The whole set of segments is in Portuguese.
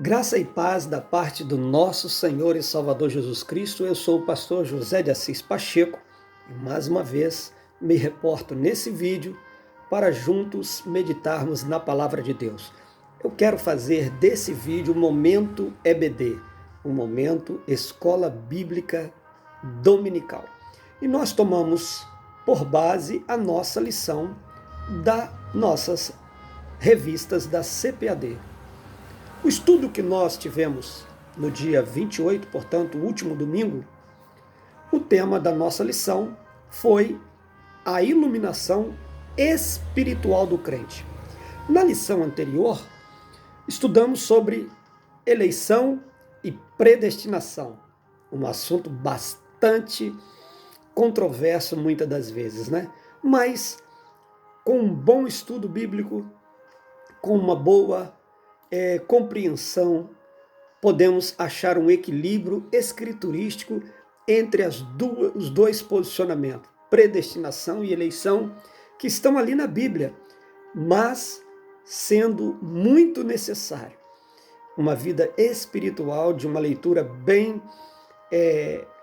Graça e paz da parte do nosso Senhor e Salvador Jesus Cristo. Eu sou o pastor José de Assis Pacheco e mais uma vez me reporto nesse vídeo para juntos meditarmos na palavra de Deus. Eu quero fazer desse vídeo um momento EBD, um momento Escola Bíblica Dominical. E nós tomamos por base a nossa lição das nossas revistas da CPAD. O estudo que nós tivemos no dia 28, portanto, o último domingo, o tema da nossa lição foi a iluminação espiritual do crente. Na lição anterior, estudamos sobre eleição e predestinação, um assunto bastante controverso muitas das vezes, né? Mas com um bom estudo bíblico, com uma boa compreensão, podemos achar um equilíbrio escriturístico entre os dois posicionamentos, predestinação e eleição, que estão ali na Bíblia, mas sendo muito necessário uma vida espiritual de uma leitura bem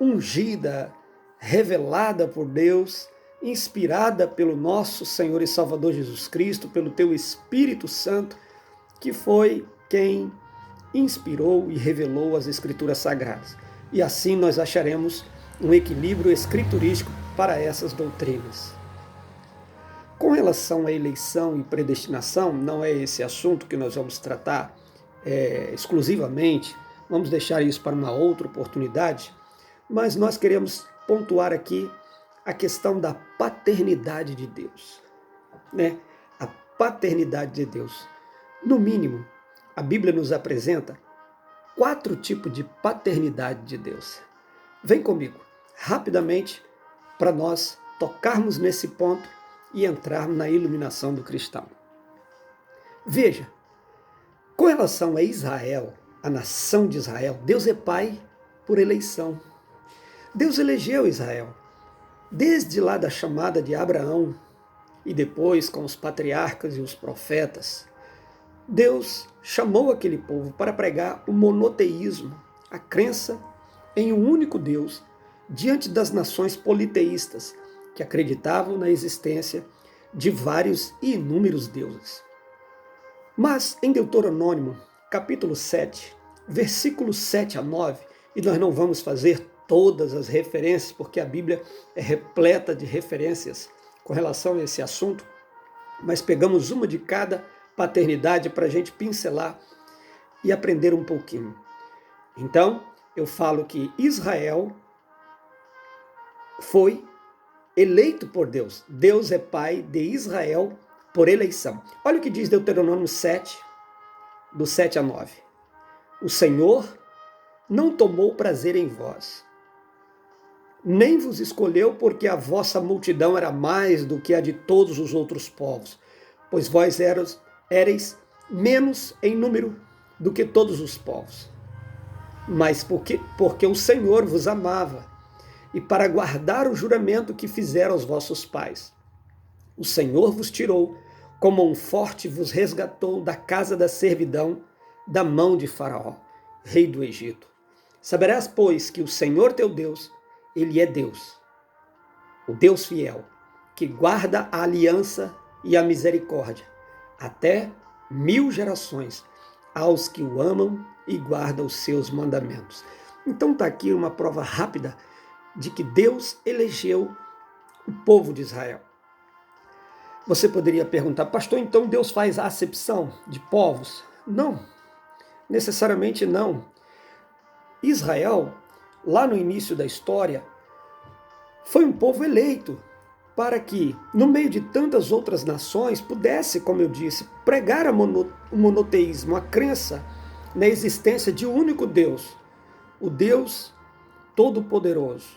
ungida, revelada por Deus, inspirada pelo nosso Senhor e Salvador Jesus Cristo, pelo teu Espírito Santo, que foi quem inspirou e revelou as Escrituras Sagradas. E assim nós acharemos um equilíbrio escriturístico para essas doutrinas. Com relação à eleição e predestinação, não é esse assunto que nós vamos tratar exclusivamente, vamos deixar isso para uma outra oportunidade, mas nós queremos pontuar aqui a questão da paternidade de Deus, né? A paternidade de Deus. No mínimo, a Bíblia nos apresenta 4 tipos de paternidade de Deus. Vem comigo, rapidamente, para nós tocarmos nesse ponto e entrarmos na iluminação do cristão. Veja, com relação a Israel, a nação de Israel, Deus é pai por eleição. Deus elegeu Israel, desde lá da chamada de Abraão e depois com os patriarcas e os profetas. Deus chamou aquele povo para pregar o monoteísmo, a crença em um único Deus, diante das nações politeístas, que acreditavam na existência de vários e inúmeros deuses. Mas em Deuteronômio, capítulo 7, versículos 7 a 9, e nós não vamos fazer todas as referências, porque a Bíblia é repleta de referências com relação a esse assunto, mas pegamos uma de cada paternidade para a gente pincelar e aprender um pouquinho. Então, eu falo que Israel foi eleito por Deus. Deus é pai de Israel por eleição. Olha o que diz Deuteronômio 7, do 7 a 9. O Senhor não tomou prazer em vós, nem vos escolheu porque a vossa multidão era mais do que a de todos os outros povos, pois vós éreis menos em número do que todos os povos, mas porque o Senhor vos amava, e para guardar o juramento que fizeram aos vossos pais. O Senhor vos tirou, como um forte vos resgatou da casa da servidão, da mão de Faraó, rei do Egito. Saberás, pois, que o Senhor teu Deus, Ele é Deus, o Deus fiel, que guarda a aliança e a misericórdia, até 1000 gerações, aos que o amam e guardam os seus mandamentos. Então está aqui uma prova rápida de que Deus elegeu o povo de Israel. Você poderia perguntar, pastor, então Deus faz a acepção de povos? Não, necessariamente não. Israel, lá no início da história, foi um povo eleito para que, no meio de tantas outras nações, pudesse, como eu disse, pregar o monoteísmo, a crença na existência de um único Deus, o Deus Todo-Poderoso,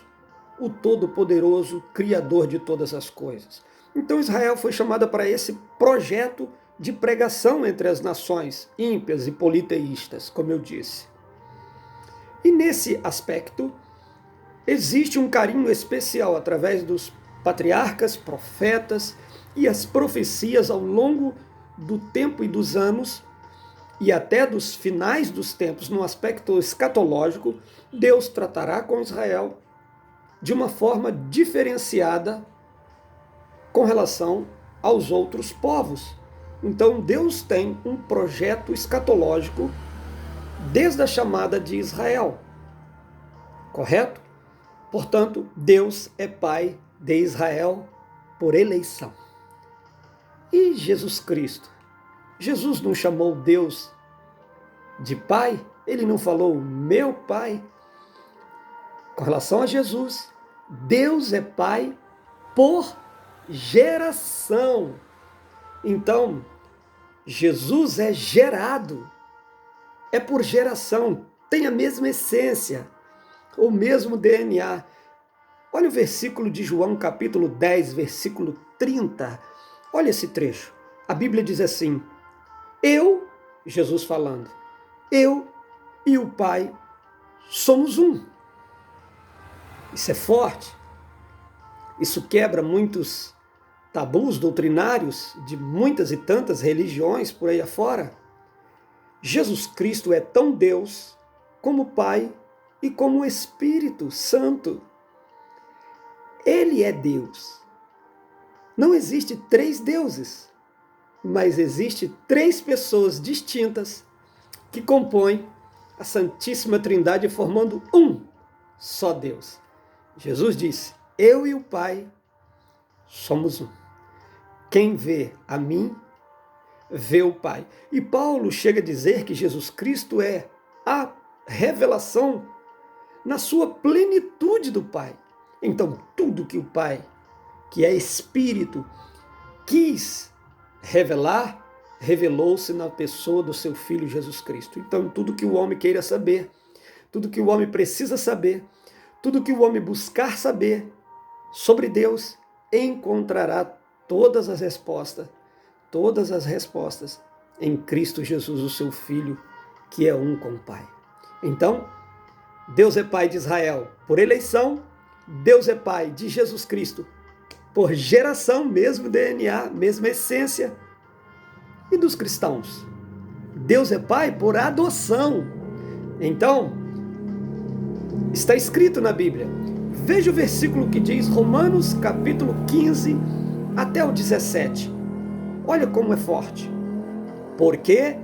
o Todo-Poderoso Criador de todas as coisas. Então Israel foi chamada para esse projeto de pregação entre as nações ímpias e politeístas, como eu disse. E nesse aspecto, existe um carinho especial através dos patriarcas, profetas e as profecias ao longo do tempo e dos anos e até dos finais dos tempos, no aspecto escatológico, Deus tratará com Israel de uma forma diferenciada com relação aos outros povos. Então Deus tem um projeto escatológico desde a chamada de Israel, correto? Portanto, Deus é Pai de Israel por eleição. E Jesus Cristo? Jesus não chamou Deus de Pai? Ele não falou meu Pai? Com relação a Jesus, Deus é Pai por geração. Então, Jesus é gerado, é por geração, tem a mesma essência, o mesmo DNA. Olha o versículo de João, capítulo 10, versículo 30. Olha esse trecho. A Bíblia diz assim: eu, Jesus falando, eu e o Pai somos um. Isso é forte. Isso quebra muitos tabus doutrinários de muitas e tantas religiões por aí afora. Jesus Cristo é tão Deus como Pai e como Espírito Santo. Ele é Deus. Não existe três deuses, mas existe três pessoas distintas que compõem a Santíssima Trindade formando um só Deus. Jesus disse: eu e o Pai somos um. Quem vê a mim, vê o Pai. E Paulo chega a dizer que Jesus Cristo é a revelação na sua plenitude do Pai. Então, tudo que o Pai, que é Espírito, quis revelar, revelou-se na pessoa do seu Filho Jesus Cristo. Então, tudo que o homem queira saber, tudo que o homem precisa saber, tudo que o homem buscar saber sobre Deus, encontrará todas as respostas em Cristo Jesus, o seu Filho, que é um com o Pai. Então, Deus é Pai de Israel por eleição, Deus é Pai de Jesus Cristo por geração, mesmo DNA, mesma essência. E dos cristãos? Deus é Pai por adoção. Então, está escrito na Bíblia. Veja o versículo que diz, Romanos capítulo 15 até o 17. Olha como é forte. Porque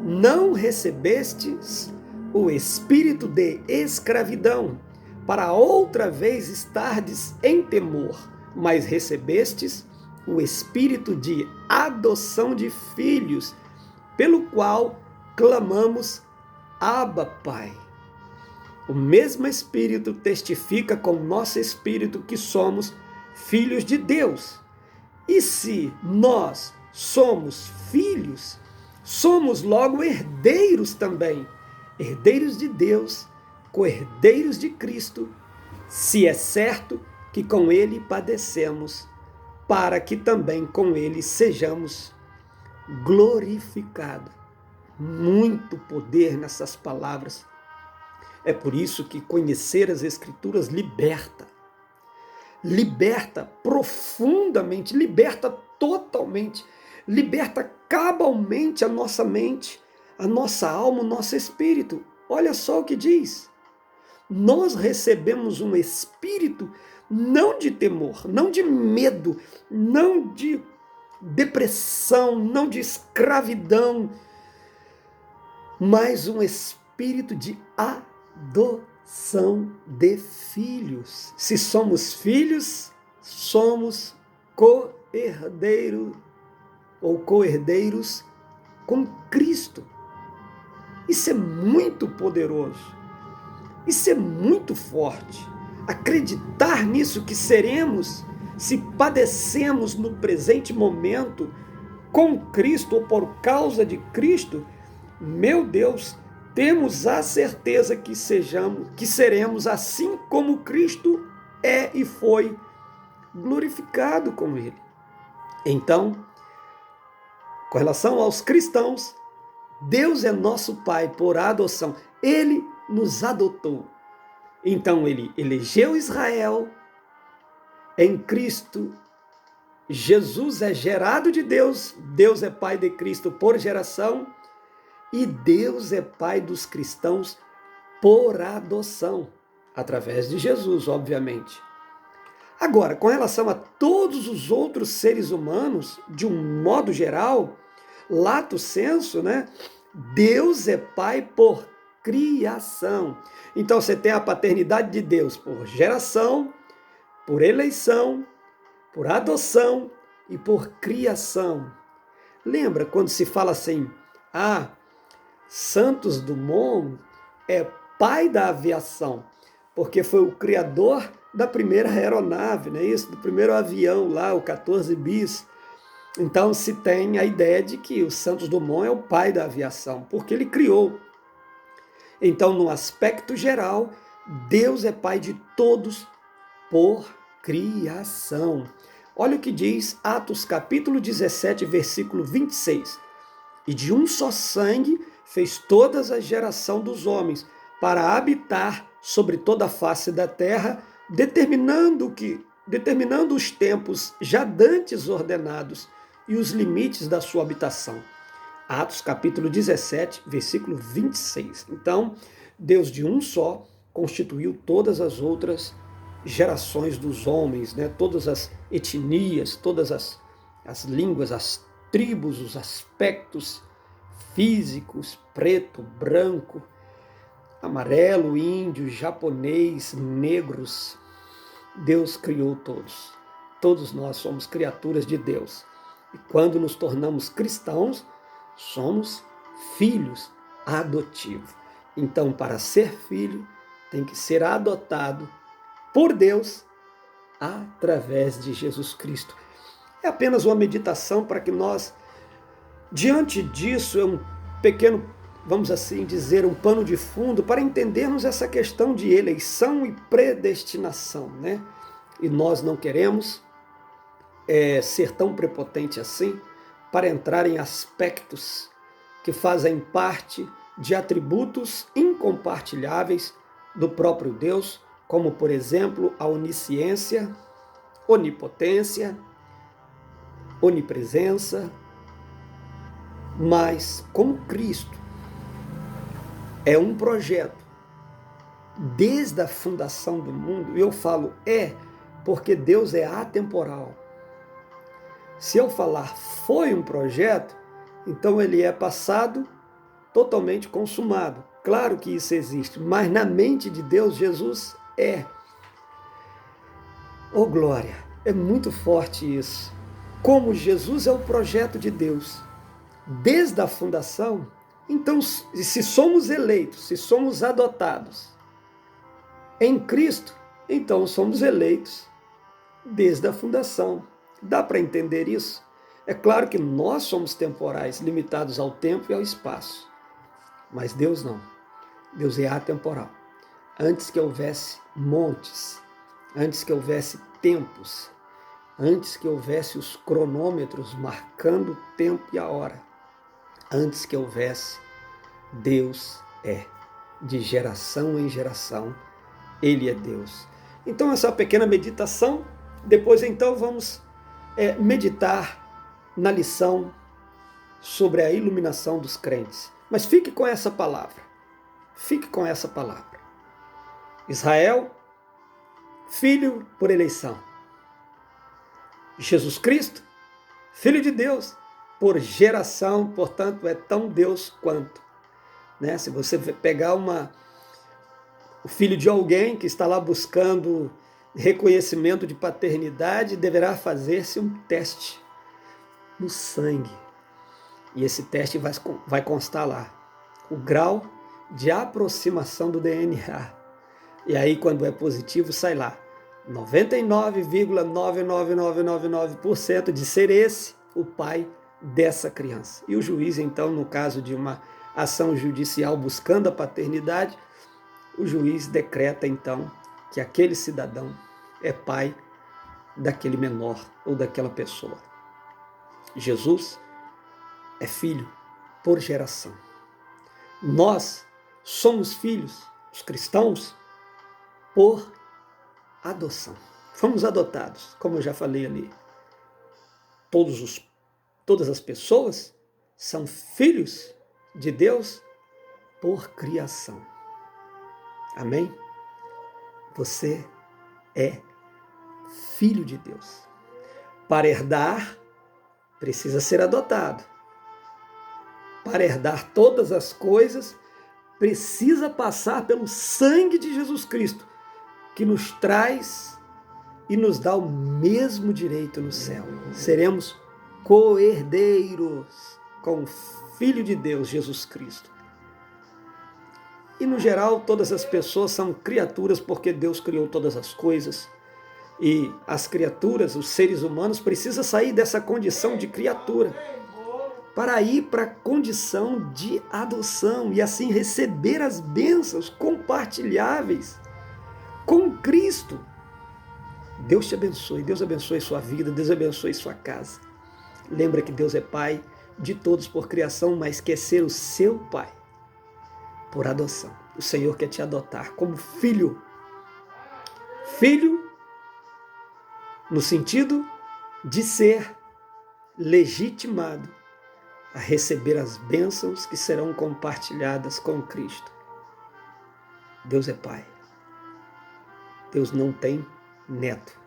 não recebestes o espírito de escravidão, para outra vez estardes em temor, mas recebestes o espírito de adoção de filhos, pelo qual clamamos, Abba, Pai. O mesmo Espírito testifica com o nosso espírito que somos filhos de Deus. E se nós somos filhos, somos logo herdeiros também, herdeiros de Deus, co-herdeiros de Cristo, se é certo que com Ele padecemos, para que também com Ele sejamos glorificados. Muito poder nessas palavras. É por isso que conhecer as Escrituras liberta. Liberta profundamente, liberta totalmente, liberta cabalmente a nossa mente, a nossa alma, o nosso espírito. Olha só o que diz. Nós recebemos um espírito não de temor, não de medo, não de depressão, não de escravidão, mas um espírito de adoção de filhos. Se somos filhos, somos co-herdeiro ou co-herdeiros com Cristo. Isso é muito poderoso. Isso é muito forte. Acreditar nisso que seremos, se padecemos no presente momento com Cristo ou por causa de Cristo, meu Deus, temos a certeza que seremos assim como Cristo é e foi glorificado com Ele. Então, com relação aos cristãos, Deus é nosso Pai por adoção. Ele nos adotou. Então Ele elegeu Israel em Cristo. Jesus é gerado de Deus. Deus é Pai de Cristo por geração. E Deus é Pai dos cristãos por adoção, através de Jesus, obviamente. Agora, com relação a todos os outros seres humanos, de um modo geral, lato sensu, né? Deus é Pai por criação. Então você tem a paternidade de Deus por geração, por eleição, por adoção e por criação. Lembra quando se fala assim, Santos Dumont é pai da aviação, porque foi o criador da primeira aeronave, não é isso? Do primeiro avião lá, o 14 bis. Então se tem a ideia de que o Santos Dumont é o pai da aviação, porque ele criou. Então, no aspecto geral, Deus é pai de todos por criação. Olha o que diz Atos capítulo 17, versículo 26. E de um só sangue fez todas a geração dos homens, para habitar sobre toda a face da terra, determinando os tempos já dantes ordenados e os limites da sua habitação. Atos capítulo 17, versículo 26. Então, Deus de um só constituiu todas as outras gerações dos homens, né? Todas as etnias, todas as línguas, as tribos, os aspectos físicos, preto, branco, amarelo, índio, japonês, negros. Deus criou todos. Todos nós somos criaturas de Deus. E quando nos tornamos cristãos, somos filhos adotivos. Então, para ser filho, tem que ser adotado por Deus através de Jesus Cristo. É apenas uma meditação para que nós, diante disso, é um pequeno, vamos assim dizer, um pano de fundo para entendermos essa questão de eleição e predestinação, né? E nós não queremos ser tão prepotente assim para entrar em aspectos que fazem parte de atributos incompartilháveis do próprio Deus, como, por exemplo, a onisciência, onipotência, onipresença. Mas, como Cristo é um projeto desde a fundação do mundo, eu falo porque Deus é atemporal. Se eu falar foi um projeto, então ele é passado, totalmente consumado. Claro que isso existe, mas na mente de Deus, Jesus é. Oh glória, é muito forte isso. Como Jesus é o projeto de Deus desde a fundação, então se somos eleitos, se somos adotados em Cristo, então somos eleitos desde a fundação. Dá para entender isso? É claro que nós somos temporais, limitados ao tempo e ao espaço. Mas Deus não. Deus é atemporal. Antes que houvesse montes, antes que houvesse tempos, antes que houvesse os cronômetros marcando o tempo e a hora, antes que houvesse, Deus é. De geração em geração, Ele é Deus. Então, essa pequena meditação, depois então vamos meditar na lição sobre a iluminação dos crentes. Mas fique com essa palavra. Fique com essa palavra. Israel, filho por eleição. Jesus Cristo, Filho de Deus, por geração, portanto, é tão Deus quanto. Né? Se você pegar o filho de alguém que está lá buscando reconhecimento de paternidade, deverá fazer-se um teste no sangue. E esse teste vai constar lá o grau de aproximação do DNA. E aí, quando é positivo, sai lá 99,99999% de ser esse o pai dessa criança. E o juiz, então, no caso de uma ação judicial buscando a paternidade, o juiz decreta, então, que aquele cidadão é pai daquele menor ou daquela pessoa. Jesus é filho por geração. Nós somos filhos, os cristãos, por adoção. Fomos adotados, como eu já falei ali. Todas as pessoas são filhos de Deus por criação. Amém? Você é filho de Deus. Para herdar, precisa ser adotado. Para herdar todas as coisas, precisa passar pelo sangue de Jesus Cristo, que nos traz e nos dá o mesmo direito no céu. Seremos co-herdeiros com o Filho de Deus, Jesus Cristo. E, no geral, todas as pessoas são criaturas porque Deus criou todas as coisas. E as criaturas, os seres humanos, precisam sair dessa condição de criatura para ir para a condição de adoção e assim receber as bênçãos compartilháveis com Cristo. Deus te abençoe, Deus abençoe sua vida, Deus abençoe sua casa. Lembra que Deus é Pai de todos por criação, mas quer ser o seu Pai por adoção. O Senhor quer te adotar como filho. Filho no sentido de ser legitimado a receber as bênçãos que serão compartilhadas com Cristo. Deus é Pai. Deus não tem neto.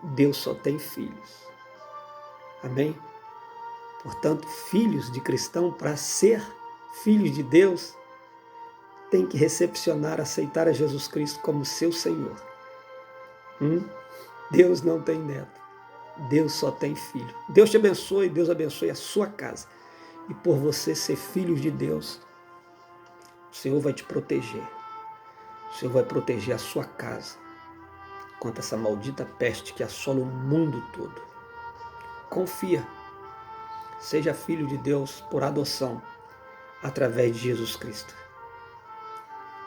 Deus só tem filhos. Amém? Portanto, filhos de cristão, para ser filhos de Deus, tem que recepcionar, aceitar a Jesus Cristo como seu Senhor. Deus não tem neto. Deus só tem filho. Deus te abençoe, Deus abençoe a sua casa. E por você ser filho de Deus, o Senhor vai te proteger. O Senhor vai proteger a sua casa contra essa maldita peste que assola o mundo todo. Confia. Seja filho de Deus por adoção, através de Jesus Cristo.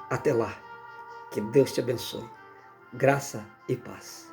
Até lá. Que Deus te abençoe. Graça e paz.